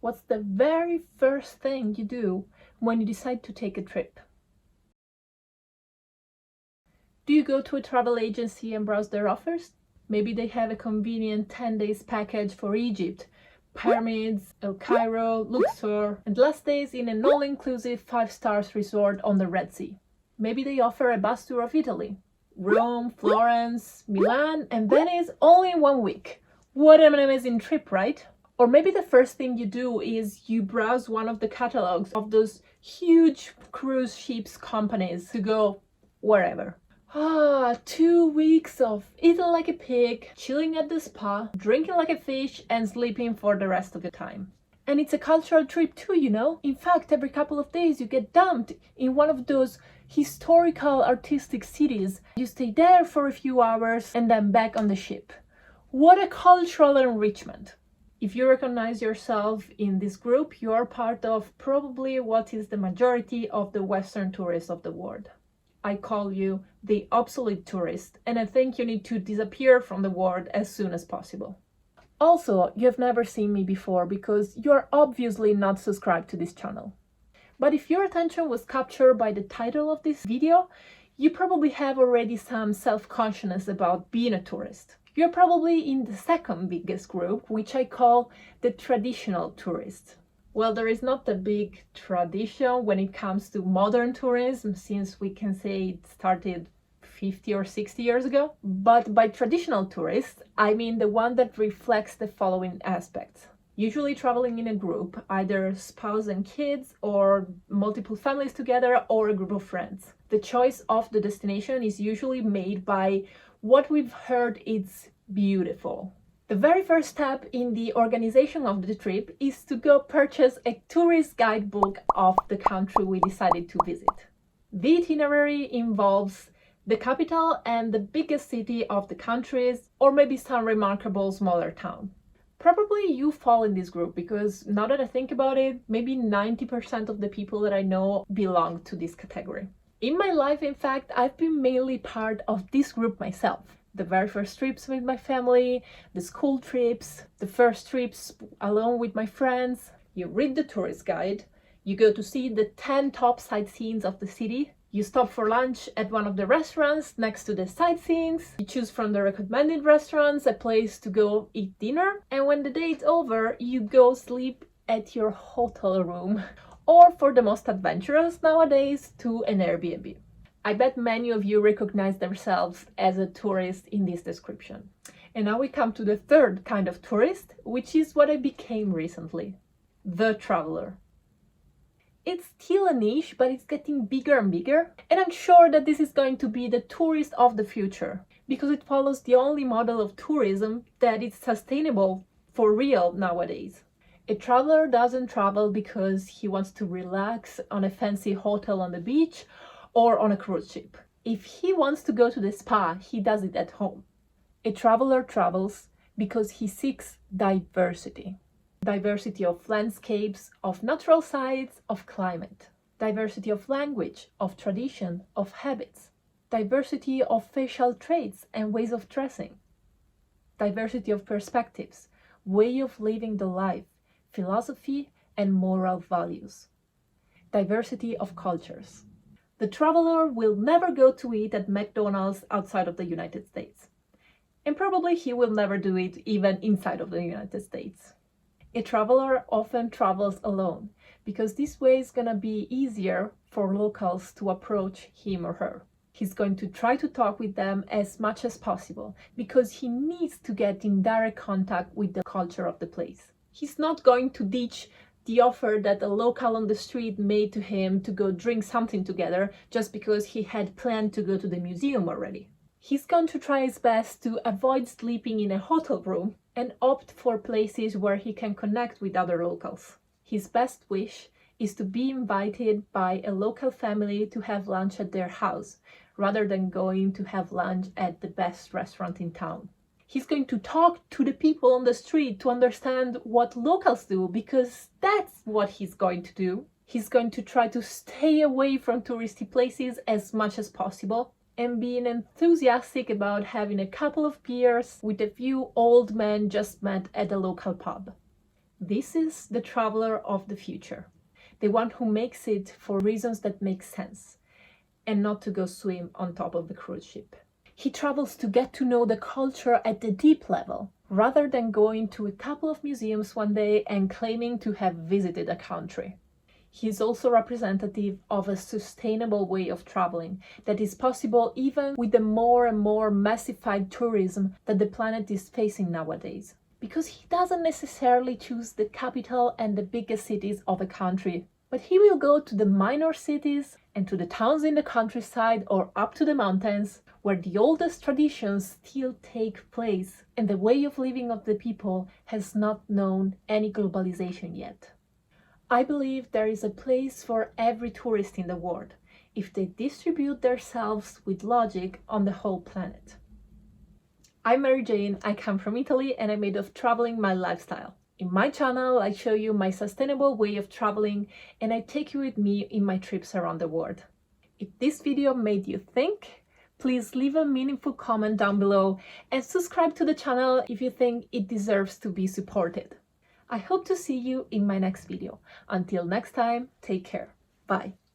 What's the very first thing you do when you decide to take a trip? Do you go to a travel agency and browse their offers? Maybe they have a convenient 10 days package for Egypt, pyramids, El Cairo, Luxor, and last days in an all-inclusive 5-star resort on the Red Sea. Maybe they offer a bus tour of Italy, Rome, Florence, Milan, and Venice all in 1 week. What an amazing trip, right? Or maybe the first thing you do is you browse one of the catalogs of those huge cruise ships companies to go wherever. 2 weeks of eating like a pig, chilling at the spa, drinking like a fish, and sleeping for the rest of the time. And it's a cultural trip too, you know? In fact, every couple of days you get dumped in one of those historical artistic cities. You stay there for a few hours and then back on the ship. What a cultural enrichment! If you recognize yourself in this group, you are part of probably what is the majority of the Western tourists of the world. I call you the obsolete tourist, and I think you need to disappear from the world as soon as possible. Also, you have never seen me before because you're obviously not subscribed to this channel. But if your attention was captured by the title of this video, you probably have already some self-consciousness about being a tourist. You're probably in the second biggest group, which I call the traditional tourist. Well, there is not a big tradition when it comes to modern tourism, since we can say it started 50 or 60 years ago. But by traditional tourists, I mean the one that reflects the following aspects. Usually traveling in a group, either spouse and kids, or multiple families together, or a group of friends. The choice of the destination is usually made by what we've heard is beautiful. The very first step in the organization of the trip is to go purchase a tourist guidebook of the country we decided to visit. The itinerary involves the capital and the biggest city of the countries, or maybe some remarkable smaller town. Probably you fall in this group because now that I think about it, maybe 90% of the people that I know belong to this category. In my life, in fact, I've been mainly part of this group myself. The very first trips with my family, the school trips, the first trips alone with my friends. You read the tourist guide, you go to see the 10 top sightseeings of the city, you stop for lunch at one of the restaurants next to the sightseeings, you choose from the recommended restaurants a place to go eat dinner, and when the day is over, you go sleep at your hotel room, or for the most adventurous nowadays, to an Airbnb. I bet many of you recognize themselves as a tourist in this description. And now we come to the third kind of tourist, which is what I became recently, the traveler. It's still a niche, but it's getting bigger and bigger, and I'm sure that this is going to be the tourist of the future, because it follows the only model of tourism that is sustainable for real nowadays. A traveler doesn't travel because he wants to relax on a fancy hotel on the beach or on a cruise ship. If he wants to go to the spa, he does it at home. A traveler travels because he seeks diversity. Diversity of landscapes, of natural sites, of climate. Diversity of language, of tradition, of habits. Diversity of facial traits and ways of dressing. Diversity of perspectives, way of living the life, philosophy and moral values. Diversity of cultures. The traveler will never go to eat at McDonald's outside of the United States. And probably he will never do it even inside of the United States. A traveler often travels alone because this way is gonna be easier for locals to approach him or her. He's going to try to talk with them as much as possible because he needs to get in direct contact with the culture of the place. He's not going to ditch the offer that a local on the street made to him to go drink something together just because he had planned to go to the museum already. He's going to try his best to avoid sleeping in a hotel room and opt for places where he can connect with other locals. His best wish is to be invited by a local family to have lunch at their house, rather than going to have lunch at the best restaurant in town. He's going to talk to the people on the street to understand what locals do, because that's what he's going to do. He's going to try to stay away from touristy places as much as possible and being enthusiastic about having a couple of beers with a few old men just met at a local pub. This is the traveler of the future, the one who makes it for reasons that make sense, and not to go swim on top of the cruise ship. He travels to get to know the culture at the deep level, rather than going to a couple of museums one day and claiming to have visited a country. He is also representative of a sustainable way of traveling that is possible even with the more and more massified tourism that the planet is facing nowadays. Because he doesn't necessarily choose the capital and the biggest cities of a country, but he will go to the minor cities and to the towns in the countryside or up to the mountains where the oldest traditions still take place and the way of living of the people has not known any globalization yet. I believe there is a place for every tourist in the world if they distribute themselves with logic on the whole planet. I'm Mary Jane, I come from Italy and I made of traveling my lifestyle. In my channel, I show you my sustainable way of traveling and I take you with me in my trips around the world. If this video made you think, please leave a meaningful comment down below and subscribe to the channel if you think it deserves to be supported. I hope to see you in my next video. Until next time, take care. Bye.